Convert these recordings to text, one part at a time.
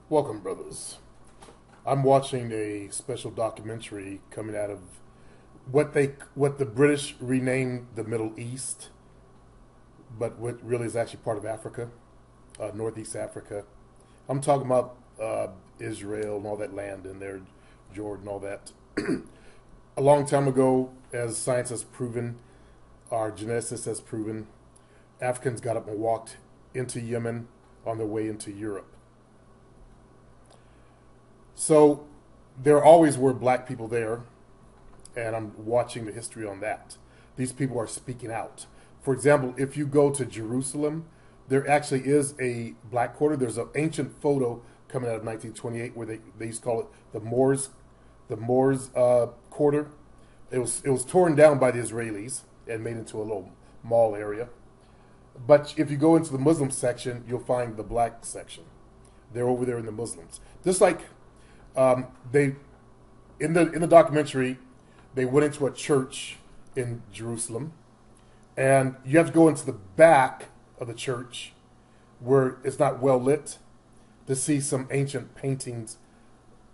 Welcome, brothers. I'm watching a special documentary coming out of what the British renamed the Middle East, but what really is actually part of Africa, Northeast Africa. I'm talking about Israel and all that land in there, Jordan, all that. A long time ago, as science has proven, our geneticists has proven, Africans got up and walked into Yemen on their way into Europe. So there always were black people there, and I'm watching the history on that. These people are speaking out. For example, if you go to Jerusalem, there actually is a black quarter. There's an ancient photo coming out of 1928 where they used to call it the Moors quarter. It was torn down by the Israelis and made into a little mall area. But if you go into the Muslim section, you'll find the black section. They're over there in the Muslims. Just like they in the documentary, they went into a church in Jerusalem, and you have to go into the back of the church where it's not well lit to see some ancient paintings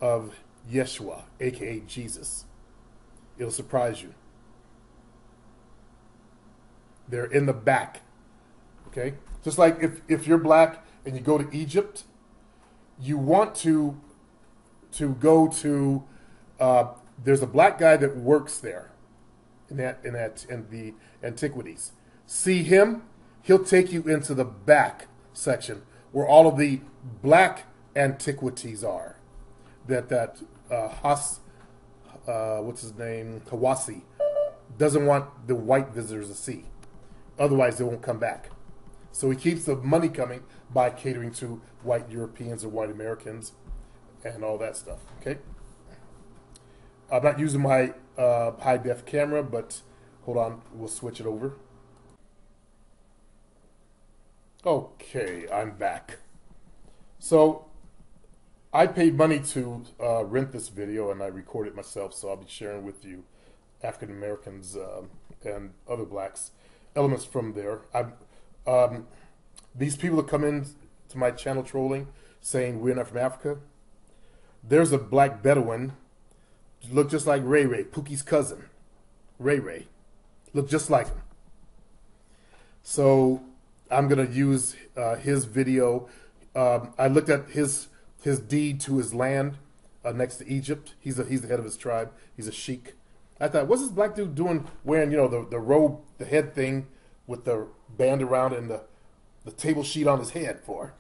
of Yeshua, aka Jesus. It'll surprise you. They're in the back. Okay? Just like if you're black and you go to Egypt, you want to go to there's a black guy that works there in the antiquities. See him, he'll take you into the back section where all of the black antiquities are. What's his name? Hawassi doesn't want the white visitors to see. Otherwise they won't come back. So he keeps the money coming by catering to white Europeans or white Americans and all that stuff. Okay. I'm not using my high def camera, but hold on, we'll switch it over. Okay, I'm back. So I paid money to rent this video, and I recorded it myself, so I'll be sharing with you African Americans and other blacks elements from there. These people that come in to my channel trolling, saying we're not from Africa. There's a black Bedouin, look just like Ray Ray, Pookie's cousin. Ray Ray, look just like him. So I'm gonna use his video. I looked at his deed to his land next to Egypt. He's the head of his tribe. He's a sheik. I thought, what's this black dude doing wearing, the robe, the head thing with the band around and the table sheet on his head for?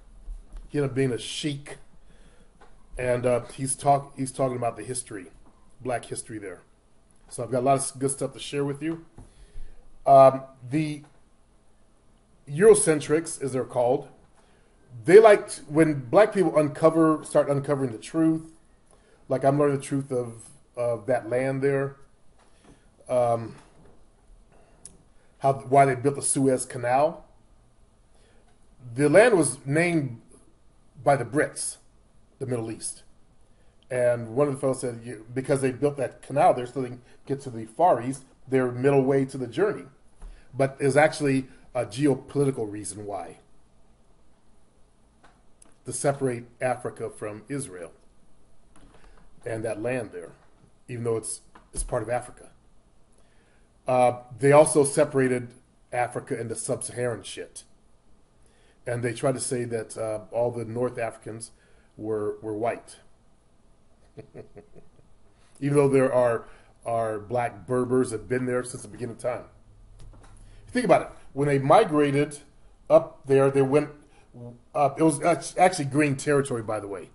He ended up being a sheik. And he's talking about the history, black history there. So I've got a lot of good stuff to share with you. The Eurocentrics, as they're called, they like when black people start uncovering the truth. Like I'm learning the truth of that land there. Why they built the Suez Canal. The land was named by the Brits, the Middle East. And one of the fellows said, because they built that canal there so they can get to the Far East, they're middle way to the journey. But there's actually a geopolitical reason why. To separate Africa from Israel and that land there, even though it's part of Africa. They also separated Africa into sub-Saharan shit. And they tried to say that all the North Africans were white. Even though there are black Berbers that have been there since the beginning of time. Think about it. When they migrated up there, they went up. It was actually green territory, by the way.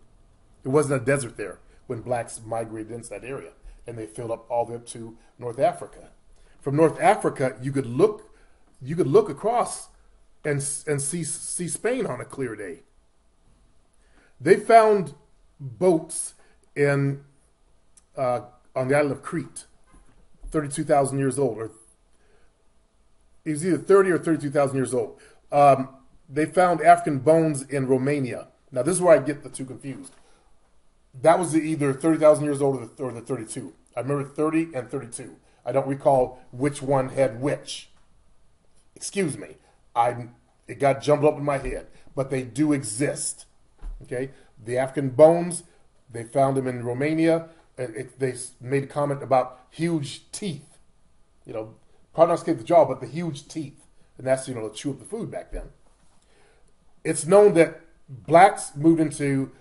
It wasn't a desert there when blacks migrated into that area. And they filled up all the way up to North Africa. From North Africa, you could look across and see Spain on a clear day. They found boats on the island of Crete, 32,000 years old, or it was either 30 or 32,000 years old. They found African bones in Romania. Now this is where I get the two confused. That was either 30,000 years old or the 32. I remember 30 and 32. I don't recall which one had which. Excuse me. It got jumbled up in my head, but they do exist. Okay, The African bones, they found them in Romania. They made a comment about huge teeth. You know, probably not escape the jaw, but the huge teeth. And that's, you know, to chew up the food back then. It's known that blacks moved into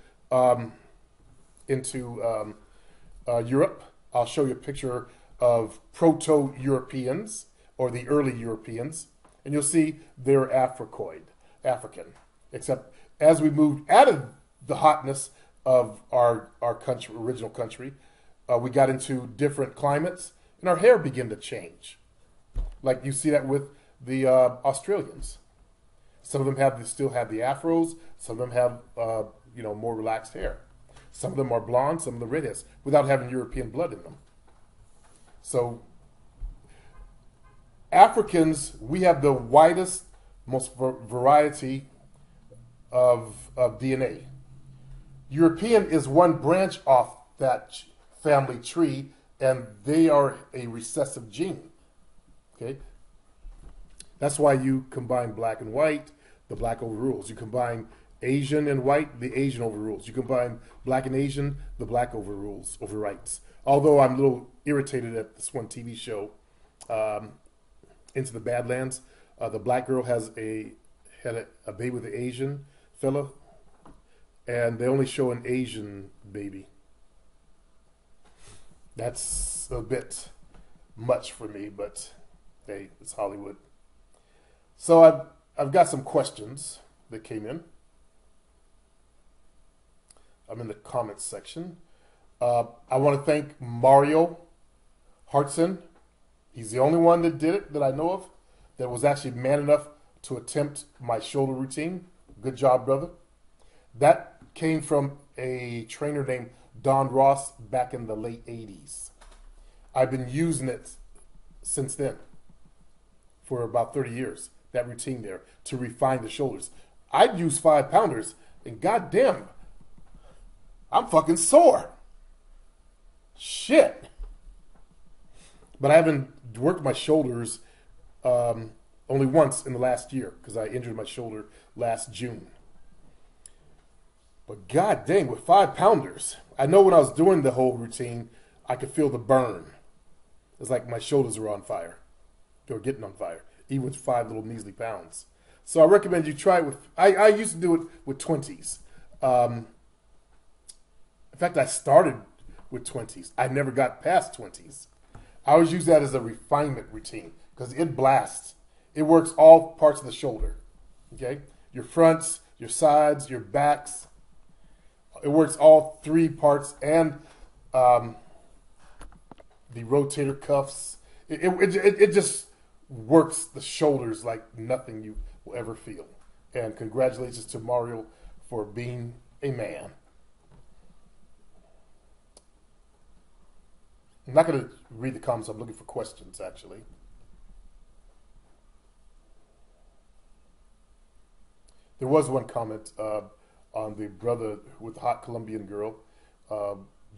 Europe. I'll show you a picture of Proto-Europeans, or the early Europeans, and you'll see they're African. Except as we moved out of the hotness of our country, original country, we got into different climates, and our hair began to change. Like you see that with the Australians. Some of them still have the afros. Some of them have more relaxed hair. Some of them are blonde. Some of them redheads, without having European blood in them. So Africans, we have the widest, most variety of DNA. European is one branch off that family tree, and they are a recessive gene. Okay, that's why you combine black and white, the black overrules. You combine Asian and white, the Asian overrules. You combine black and Asian, the black overwrites. Although I'm a little irritated at this one TV show, Into the Badlands. The black girl had a baby with an Asian fella, and they only show an Asian baby. That's a bit much for me, but hey, it's Hollywood. So I've got some questions that came in. I'm in the comments section. I want to thank Mario Hartson. He's the only one that did it that I know of that was actually man enough to attempt my shoulder routine. Good job, brother. That came from a trainer named Don Ross back in the late 80s. I've been using it since then for about 30 years, that routine there, to refine the shoulders. I'd use 5-pounders, and goddamn, I'm fucking sore. Shit. But I haven't worked my shoulders only once in the last year, because I injured my shoulder last June. But god dang, with 5-pounders, I know when I was doing the whole routine, I could feel the burn. It's like my shoulders were on fire. They were getting on fire, even with 5 little measly pounds. So I recommend you try it with, I used to do it with 20s. In fact, I started with 20s. I never got past 20s. I always use that as a refinement routine because it blasts. It works all parts of the shoulder. Okay? Your fronts, your sides, your backs. It works all 3 parts and the rotator cuffs. It just works the shoulders like nothing you will ever feel. And congratulations to Mario for being a man. I'm not going to read the comments. I'm looking for questions, actually. There was one comment on the brother with the hot Colombian girl.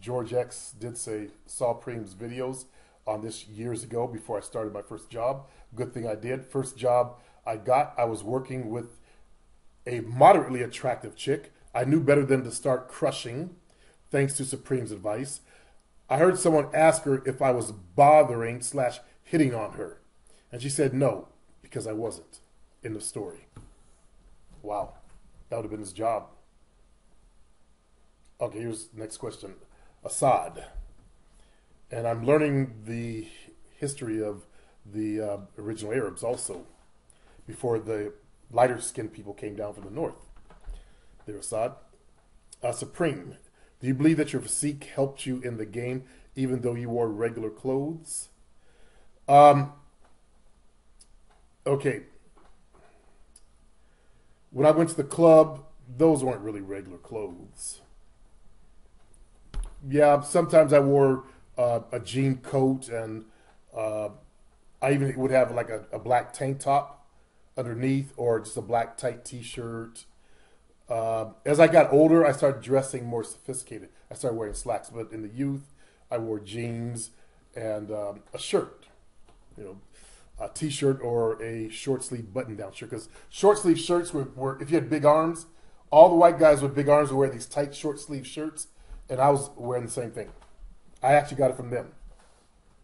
George X did say, saw Preem's videos on this years ago before I started my first job. Good thing I did. First job I got, I was working with a moderately attractive chick. I knew better than to start crushing, thanks to Supreme's advice. I heard someone ask her if I was bothering/hitting on her. And she said no, because I wasn't. In the story. Wow. That would have been his job. Okay, here's the next question. Assad. And I'm learning the history of the original Arabs also, before the lighter skinned people came down from the north. There, Assad. Supreme. Do you believe that your physique helped you in the game, even though you wore regular clothes? Okay. When I went to the club, those weren't really regular clothes. Yeah, sometimes I wore a jean coat, and I even would have like a black tank top underneath, or just a black tight t-shirt. As I got older, I started dressing more sophisticated. I started wearing slacks, but in the youth, I wore jeans and a shirt, a t-shirt or a short sleeve button-down shirt. Because short sleeve shirts were if you had big arms All the white guys with big arms were wearing these tight, short sleeve shirts, and I was wearing the same thing. I actually got it from them.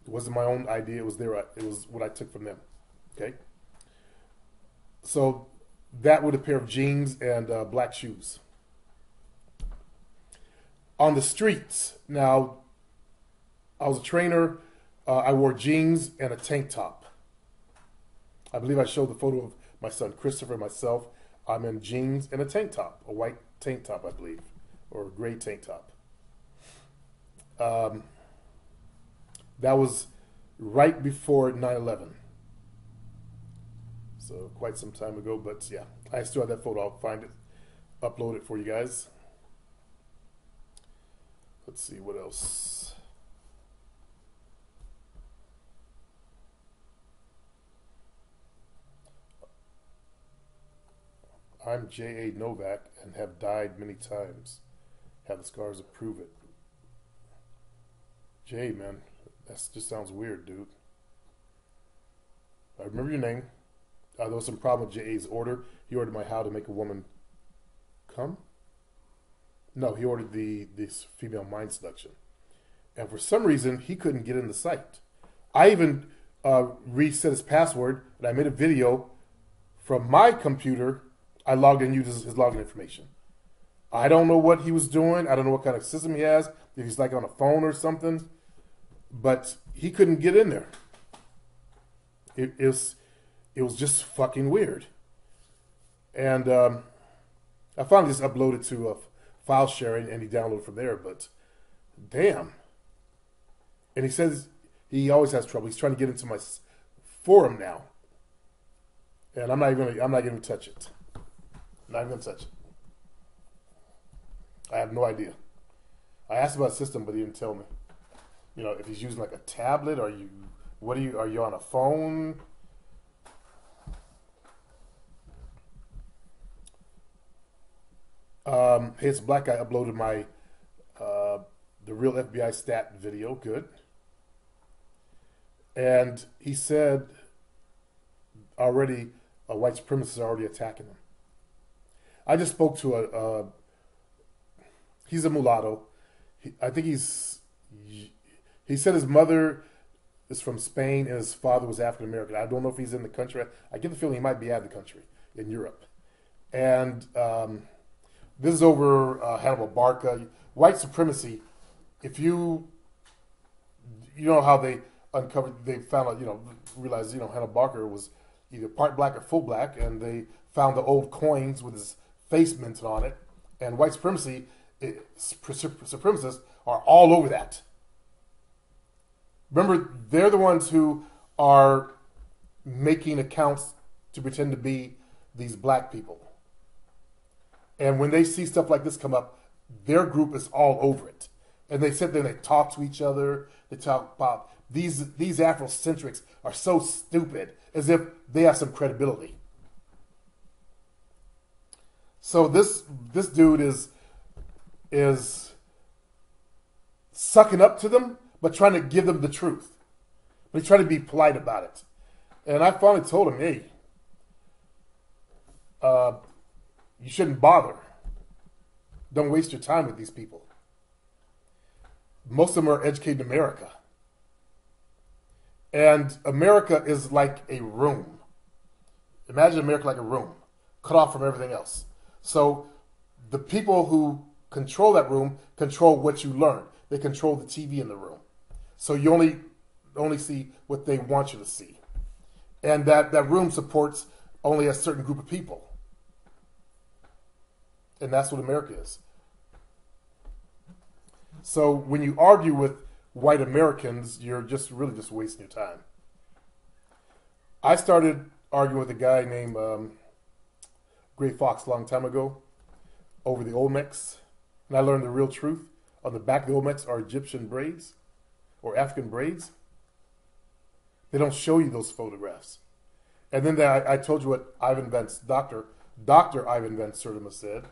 It wasn't my own idea. It was what I took from them. Okay. So that with a pair of jeans and black shoes. On the streets, now, I was a trainer. I wore jeans and a tank top. I believe I showed the photo of my son Christopher and myself. I'm in jeans and a tank top, a white tank top, I believe, or a gray tank top. That was right before 9/11. So quite some time ago, but yeah, I still have that photo. I'll find it, upload it for you guys. Let's see what else. I'm J.A. Novak and have died many times. Have the scars to prove it. Jay, man, that just sounds weird, dude. I remember your name. There was some problem with J.A.'s order. He ordered my how to make a woman come? No, he ordered this female mind seduction. And for some reason, he couldn't get in the site. I even reset his password, and I made a video from my computer. I logged in, used his login information. I don't know what he was doing. I don't know what kind of system he has, if he's like on a phone or something. But he couldn't get in there. It was just fucking weird. And I finally just uploaded to file sharing, and he downloaded from there. But damn. And he says he always has trouble. He's trying to get into my forum now, and I'm not going to touch it. Not even going to touch it. I have no idea. I asked about the system, but he didn't tell me. You know, if he's using like a tablet, are you on a phone? Hey, it's a black guy uploaded my the real FBI stat video. Good. And he said already white supremacists are already attacking him. I just spoke to he's a mulatto. I think he said his mother is from Spain and his father was African American. I don't know if he's in the country. I get the feeling he might be out of the country in Europe. And this is over Hannibal Barca. White supremacy, if you know how they found out, realized, Hannibal Barca was either part black or full black, and they found the old coins with his face minted on it. And white supremacy, supremacists are all over that. Remember, they're the ones who are making accounts to pretend to be these black people. And when they see stuff like this come up, their group is all over it. And they sit there and they talk to each other. They talk about these Afrocentrics are so stupid, as if they have some credibility. So this dude is sucking up to them, but trying to give them the truth. But he's trying to be polite about it. And I finally told him, hey, you shouldn't bother. Don't waste your time with these people. Most of them are educated in America. And America is like a room. Imagine America like a room, cut off from everything else. So the people who control that room control what you learn. They control the TV in the room. So you only see what they want you to see. And that room supports only a certain group of people. And that's what America is. So when you argue with white Americans, you're really just wasting your time. I started arguing with a guy named Gray Fox a long time ago over the Olmecs. And I learned the real truth. On the back of the Olmecs are Egyptian braids or African braids. They don't show you those photographs. And then I told you what Ivan Dr. Ivan Van Sertima said,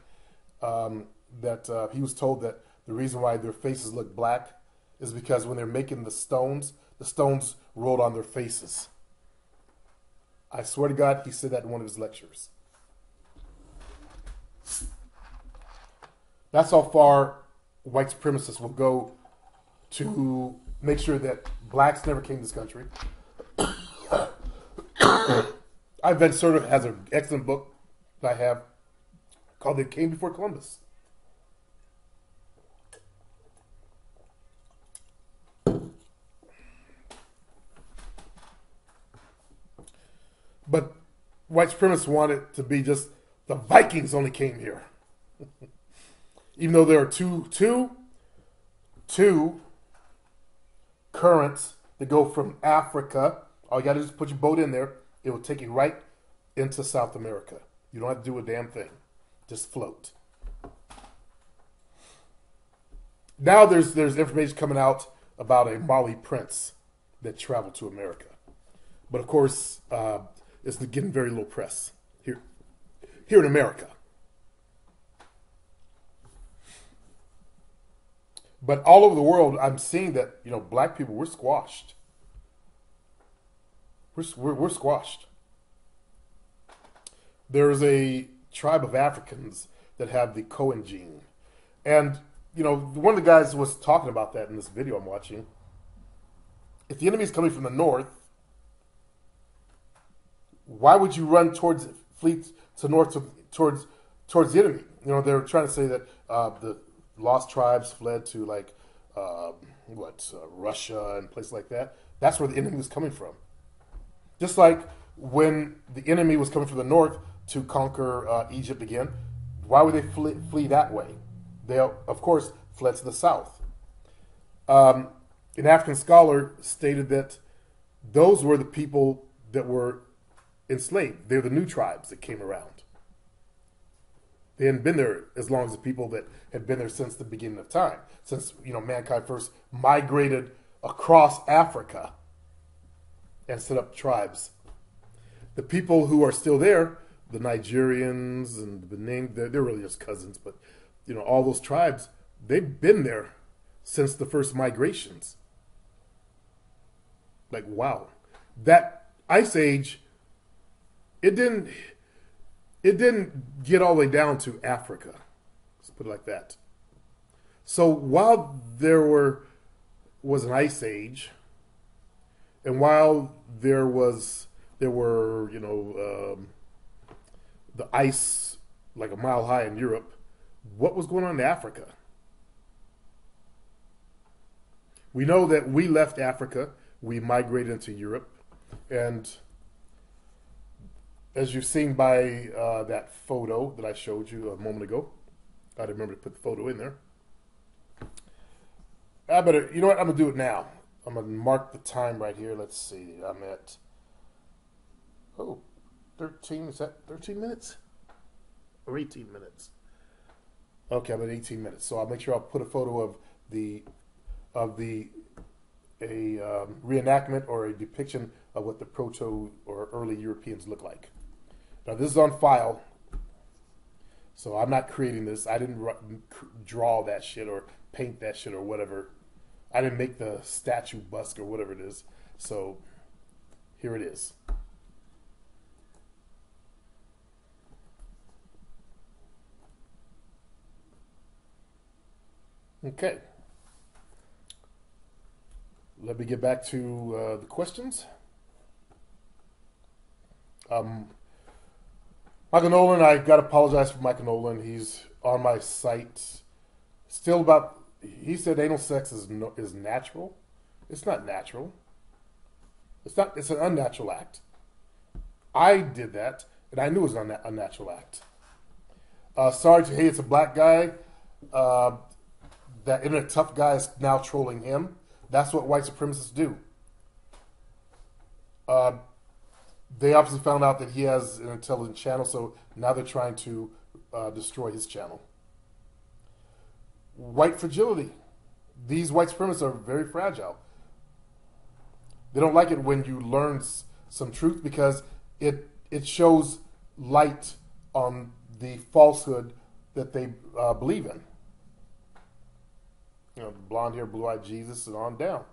that he was told that the reason why their faces look black is because when they're making the stones rolled on their faces. I swear to God, he said that in one of his lectures. That's how far white supremacists will go to make sure that blacks never came to this country. Ivan Serta has an excellent book that I have called "They Came Before Columbus." But white supremacists want it to be just the Vikings only came here, even though there are two currents that go from Africa. All you got to do is put your boat in there. It will take you right into South America. You don't have to do a damn thing. Just float. Now there's information coming out about a Mali prince that traveled to America. But of course, it's getting very low press here in America. But all over the world, I'm seeing that, black people, we're squashed. We're squashed. There's a tribe of Africans that have the Cohen gene. And, one of the guys was talking about that in this video I'm watching. If the enemy's coming from the north, why would you run fleet to north towards the enemy? They're trying to say that the lost tribes fled to Russia and places like that. That's where the enemy was coming from. Just like when the enemy was coming from the north to conquer Egypt again, why would they flee that way? They, of course, fled to the south. An African scholar stated that those were the people that were enslaved. They're the new tribes that came around. They hadn't been there as long as the people that had been there since the beginning of time. Since, mankind first migrated across Africa and set up tribes. The people who are still there, the Nigerians and the Benin, they're really just cousins, but, all those tribes, they've been there since the first migrations. Like, wow. That Ice Age, it didn't get all the way down to Africa. Let's put it like that. So while there was an Ice Age, and while there were the ice like a mile high in Europe, what was going on in Africa? We know that we left Africa, we migrated into Europe, and as you've seen by that photo that I showed you a moment ago, I remember to put the photo in there. I better, you know what? I'm going to do it now. I'm going to mark the time right here. Let's see. I'm at, 13, is that 13 minutes? Or 18 minutes? Okay, I'm at 18 minutes. So I'll make sure I'll put a photo of a reenactment or a depiction of what the proto or early Europeans look like. Now this is on file, so I'm not creating this. I didn't draw that shit or paint that shit or whatever. I didn't make the statue bust or whatever it is. So here it is. Okay. Let me get back to the questions. Michael Nolan, I got to apologize for Michael Nolan. He's on my site. Still about, he said anal sex is natural. It's not natural. It's an unnatural act. I did that, and I knew it was an unnatural act. Sorry to hey, it's a black guy. That internet tough guy is now trolling him. That's what white supremacists do. They obviously found out that he has an intelligent channel, so now they're trying to destroy his channel. White fragility. These white supremacists are very fragile. They don't like it when you learn some truth because it shows light on the falsehood that they believe in. Blonde hair, blue-eyed Jesus, and on down.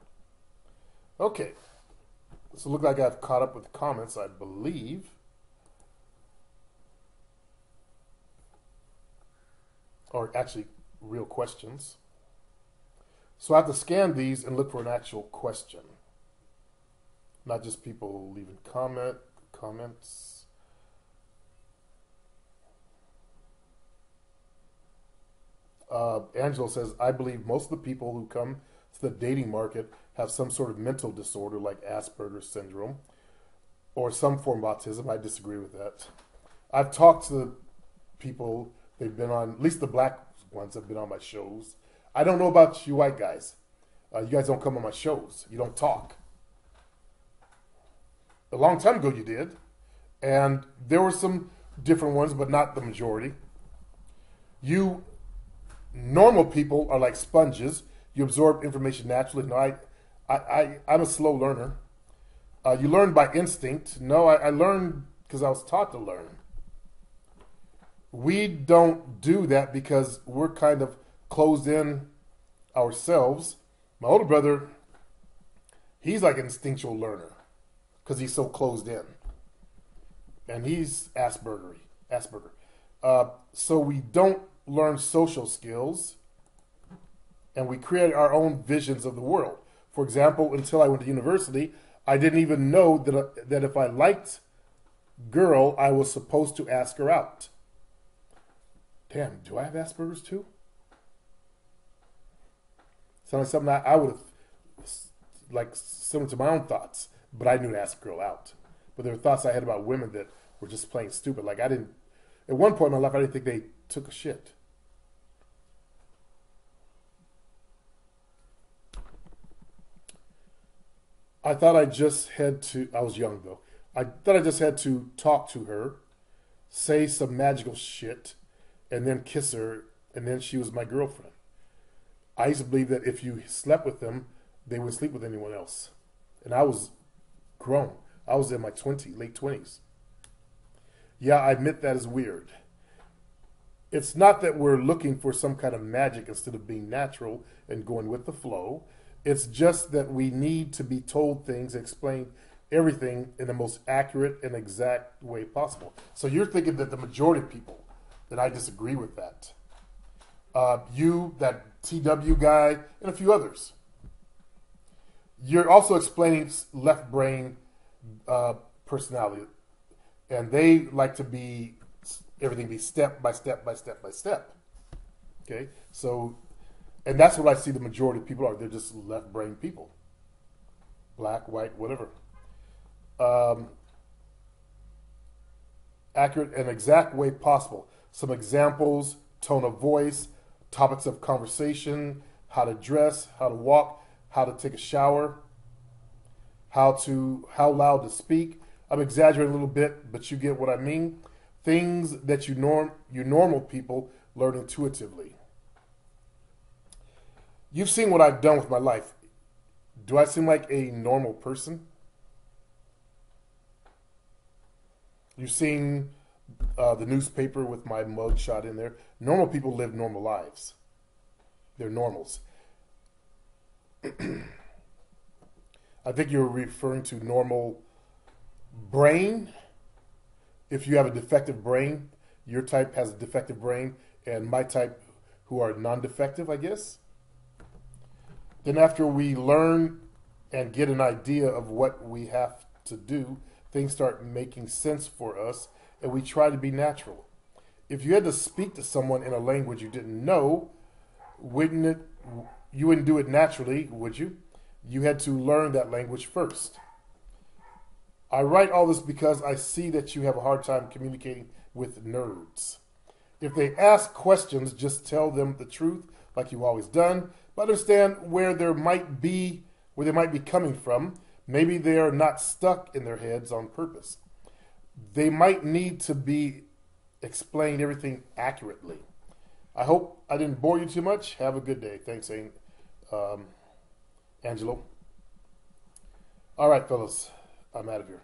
Okay. So it looks like I've caught up with the comments, I believe. Or actually, real questions. So I have to scan these and look for an actual question, not just people leaving comments. Angelo says, I believe most of the people who come to the dating market have some sort of mental disorder like Asperger's syndrome or some form of autism. I disagree with that. I've talked to people, they've been on, at least the black ones have been on my shows. I don't know about you white guys. You guys don't come on my shows. You don't talk. A long time ago you did. And there were some different ones, but not the majority. You normal people are like sponges. You absorb information naturally. No, I'm a slow learner. You learn by instinct. No, I learned because I was taught to learn. We don't do that because we're kind of closed in ourselves. My older brother, he's like an instinctual learner because he's so closed in. And he's Asperger. So we don't learn social skills and we create our own visions of the world. For example, until I went to university, I didn't even know that if I liked girl, I was supposed to ask her out. Damn, do I have Asperger's too? Sounds like something I would have, like, similar to my own thoughts, but I knew to ask a girl out. But there were thoughts I had about women that were just plain stupid. Like, at one point in my life, I didn't think they took a shit. I thought I just had to, I was young though, I thought I just had to talk to her, say some magical shit, and then kiss her, and then she was my girlfriend. I used to believe that if you slept with them, they would sleep with anyone else. And I was grown. I was in my late 20s. Yeah, I admit that is weird. It's not that we're looking for some kind of magic instead of being natural and going with the flow. It's just that we need to be told things, explain everything in the most accurate and exact way possible. So you're thinking that the majority of people, that I disagree with that. You, that TW guy, and a few others. You're also explaining left brain personality. And they like to be, everything be step by step by step by step. Okay? So, and that's what I see the majority of people are. They're just left brain people. Black, white, whatever. Accurate and exact way possible. Some examples, tone of voice, topics of conversation, how to dress, how to walk, how to take a shower, how loud to speak. I'm exaggerating a little bit, but you get what I mean. Things that you normal people learn intuitively. You've seen what I've done with my life. Do I seem like a normal person? You've seen the newspaper with my mug shot in there. Normal people live normal lives. They're normals. I think you're referring to normal brain. If you have a defective brain, your type has a defective brain, and my type who are non-defective, I guess. Then after we learn and get an idea of what we have to do, things start making sense for us, and we try to be natural. If you had to speak to someone in a language you didn't know, you wouldn't do it naturally, would you? You had to learn that language first. I write all this because I see that you have a hard time communicating with nerds. If they ask questions, just tell them the truth like you've always done, but understand where they might be coming from. Maybe they are not stuck in their heads on purpose. They might need to be explained everything accurately. I hope I didn't bore you too much. Have a good day. Thanks, Angelo. All right, fellas, I'm out of here.